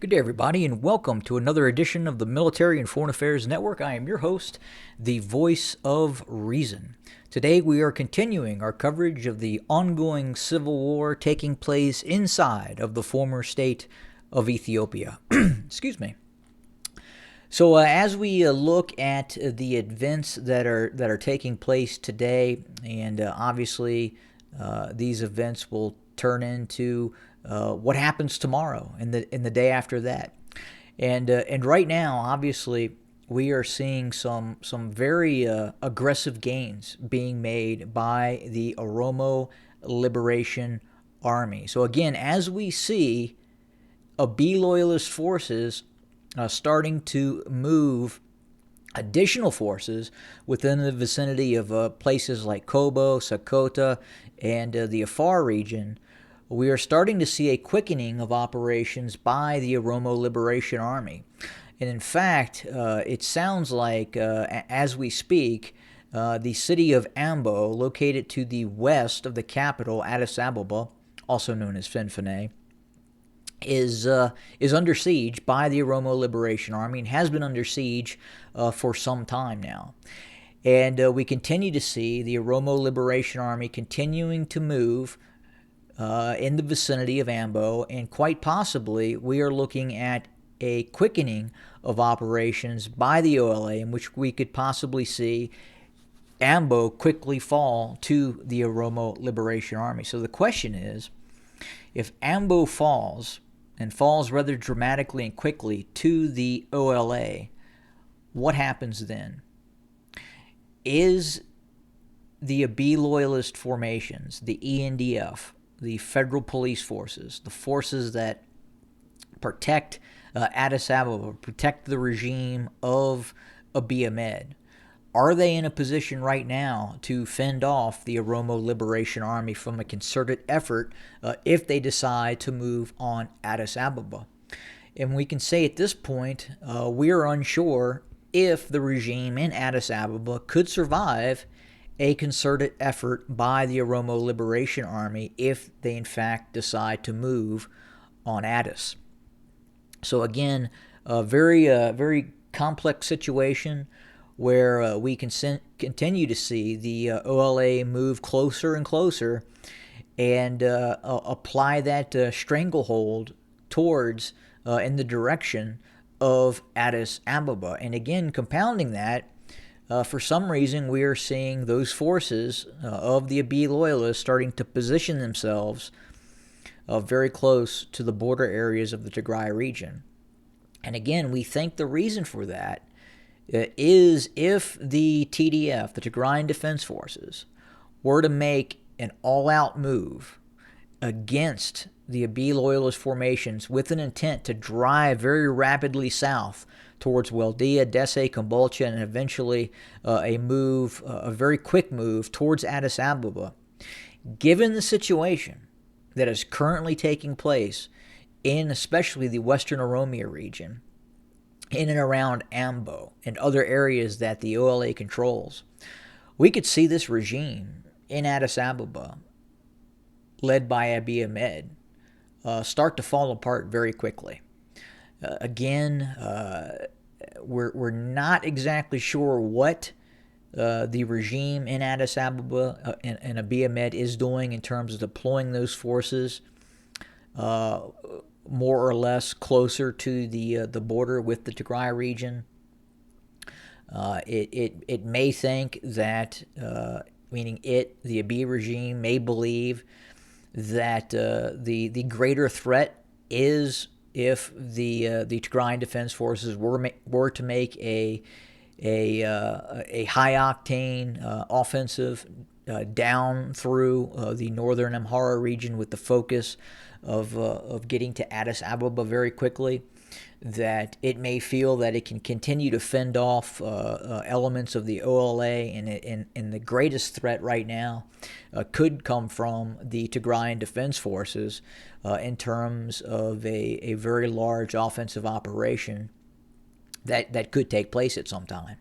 Good day, everybody, and welcome to another edition of the Military and Foreign Affairs Network. I am your host, the voice of reason. Today, we are continuing our coverage of the ongoing civil war taking place inside of the former state of Ethiopia. Excuse me. So, as we look at the events that are taking place today, and obviously these events will turn into what happens tomorrow and the day after that, and right now, obviously, we are seeing some very aggressive gains being made by the Oromo Liberation Army. So again, as we see Abiy loyalist forces starting to move additional forces within the vicinity of places like Kobo, Sakota, and the Afar region, we are starting to see a quickening of operations by the Oromo Liberation Army. And in fact, it sounds like, as we speak, the city of Ambo, located to the west of the capital, Addis Ababa, also known as Finfine, is under siege by the Oromo Liberation Army and has been under siege for some time now. And we continue to see the Oromo Liberation Army continuing to move in the vicinity of Ambo, and quite possibly we are looking at a quickening of operations by the OLA in which we could possibly see Ambo quickly fall to the Oromo Liberation Army. So the question is, if Ambo falls, and falls rather dramatically and quickly to the OLA, what happens then? Is the Abiy loyalist formations, the ENDF, the federal police forces, the forces that protect Addis Ababa, protect the regime of Abiy Ahmed, are they in a position right now to fend off the Oromo Liberation Army from a concerted effort if they decide to move on Addis Ababa? And we can say at this point, we are unsure if the regime in Addis Ababa could survive a concerted effort by the Oromo Liberation Army if they in fact decide to move on Addis. So again, a very complex situation where we can continue to see the OLA move closer and closer and apply that stranglehold towards in the direction of Addis Ababa. And again, compounding that, for some reason, we are seeing those forces of the Abiy loyalists starting to position themselves very close to the border areas of the Tigray region. And again, we think the reason for that is if the TDF, the Tigrayan Defense Forces, were to make an all-out move against the Abiy loyalist formations with an intent to drive very rapidly south towards Weldia, Dessie, Kombolcha, and eventually a very quick move towards Addis Ababa. Given the situation that is currently taking place in especially the Western Oromia region, in and around Ambo and other areas that the OLA controls, we could see this regime in Addis Ababa, led by Abiy Ahmed, start to fall apart very quickly. Again, we're not exactly sure what the regime in Addis Ababa and Abiy Ahmed is doing in terms of deploying those forces more or less closer to the border with the Tigray region. It may think that, meaning the Abiy regime may believe that the greater threat is if the Tigrayan Defense Forces were to make a high octane offensive down through the northern Amhara region with the focus of getting to Addis Ababa very quickly, that it may feel that it can continue to fend off elements of the OLA, and the greatest threat right now could come from the Tigrayan Defense Forces in terms of a very large offensive operation that could take place at some time.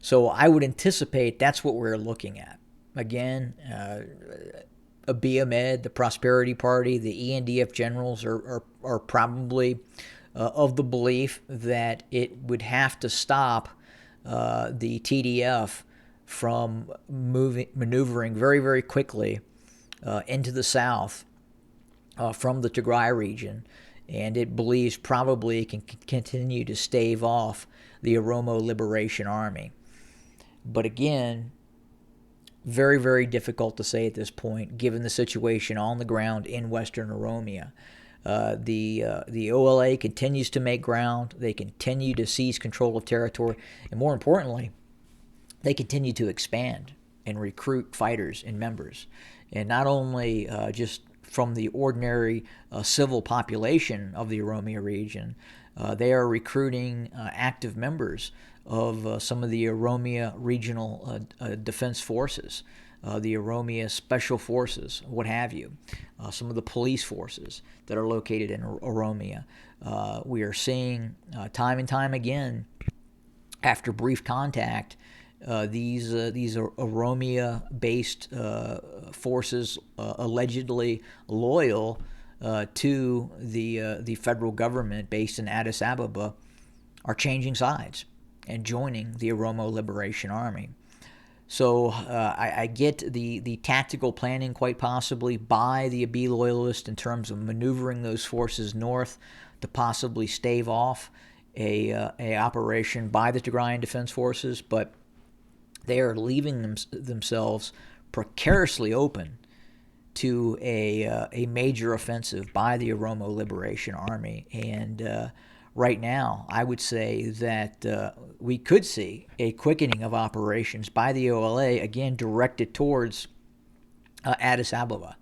So I would anticipate that's what we're looking at. Again, Abiy Ahmed, the Prosperity Party, the ENDF generals are probably of the belief that it would have to stop the TDF from maneuvering very, very quickly into the south from the Tigray region, and it believes probably it can continue to stave off the Oromo Liberation Army. But again, very, very difficult to say at this point, given the situation on the ground in Western Oromia. The OLA continues to make ground. They continue to seize control of territory, and more importantly, they continue to expand and recruit fighters and members. And not only just from the ordinary civil population of the Oromia region, they are recruiting active members of some of the Oromia regional defense forces, the Oromia special forces, what have you, some of the police forces that are located in Oromia. We are seeing time and time again, after brief contact, these Oromia-based forces allegedly loyal to the federal government based in Addis Ababa are changing sides and joining the Oromo Liberation Army. So I get the tactical planning quite possibly by the Abiy loyalists in terms of maneuvering those forces north to possibly stave off a operation by the Tigrayan Defense Forces, but they are leaving themselves precariously open to a major offensive by the Oromo Liberation Army. And right now, I would say that we could see a quickening of operations by the OLA, again directed towards Addis Ababa.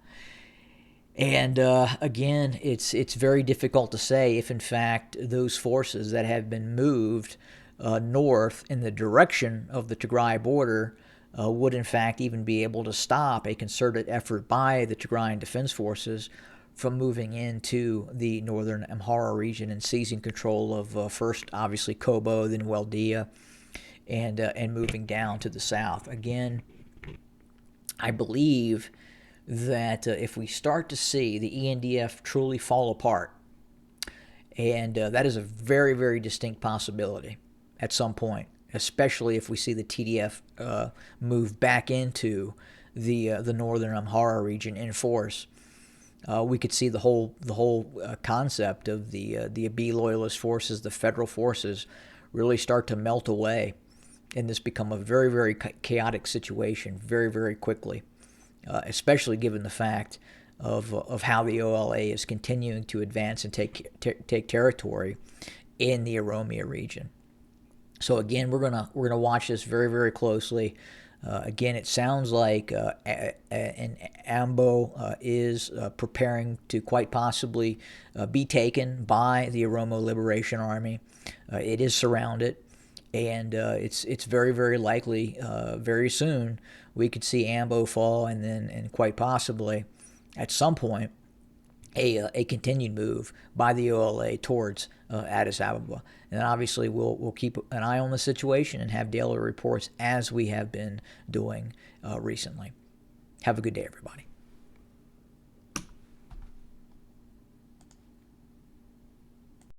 And again, it's very difficult to say if, in fact, those forces that have been moved north in the direction of the Tigray border would, in fact, even be able to stop a concerted effort by the Tigrayan Defense Forces from moving into the northern Amhara region and seizing control of first, obviously, Kobo, then Weldia, and moving down to the south. Again, I believe that if we start to see the ENDF truly fall apart, and that is a very, very distinct possibility at some point, especially if we see the TDF move back into the northern Amhara region in force. We could see the whole concept of the Abiy loyalist forces, the federal forces, really start to melt away, and this become a very, very chaotic situation very, very quickly, especially given the fact of how the OLA is continuing to advance and take territory in the Oromia region. So again, we're gonna watch this very, very closely. Again, it sounds like an Ambo is preparing to quite possibly be taken by the Oromo Liberation Army. It is surrounded, and it's very, very likely very soon we could see Ambo fall, and quite possibly at some point a continued move by the OLA towards Addis Ababa. And obviously we'll keep an eye on the situation and have daily reports as we have been doing recently. Have a good day, everybody.